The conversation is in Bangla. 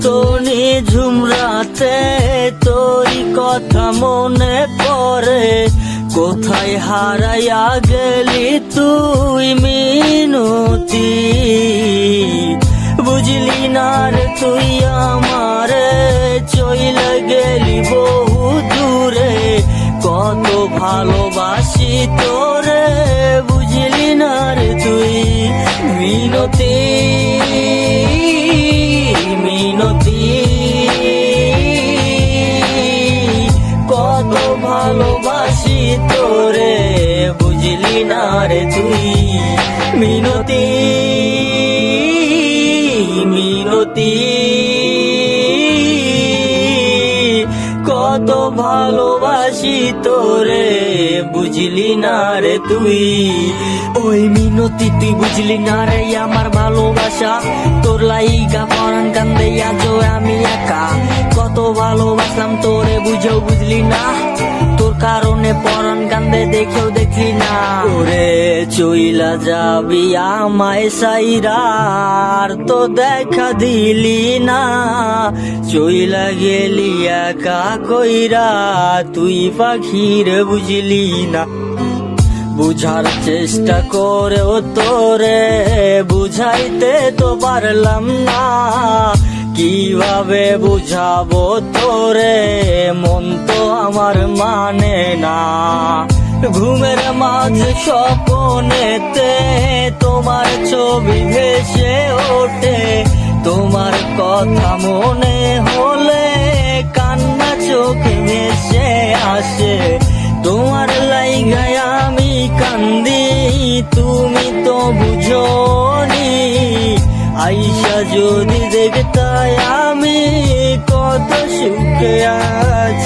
তো নিঝুম রাতে তোরই কথা মনে পড়ে, কোথায় হারাইয়া গেলি তুই মিনতি। বুঝলি না রে তুই আমারে, চইলা গেলি বহু দূরে, কত ভালোবাসি তোরে, বুঝলি না রে তুই। মিনতি মিনতি, কত ভালোবাসি তোরে, বুঝলি না রে তুই। মিনতি মিনতি, কত ভালোবাসি তোরে, বুঝলি না রে তুই। ওই মিনতি তুই বুঝলি না রে আমার ভালোবাসা, তোর লাইগা পরাণ কান্দে আজও আমি একা। কত ভালোবাসলাম তোরে বুঝেও বুঝলি না, তোর কারণে পরাণ কান্দে দেখেও দেখলি না। ওরে চইলা যাবি আমায় সাইরা, আর তো দেখা দিলি না, চইলা গেলি একা কইরা, তুই পাখির বুঝলি না। বুঝার চেষ্টা করেও তোরে বুঝাইতে তো পারলাম না, কিভাবে বুঝাবো তোরে, মন তো আমার মানে না। ঘুমের মাঝে স্বপ্নেতে তোমার ছবি ভেসে ওঠে, তোমার কথা মনে হলে কান্না চোখে ভেসে আসে। তোমার লাইগায় আমি কান্দি, তুমি তো বুঝোনি, আইসা যদি দেখতাই আমি কত সুখে আছি।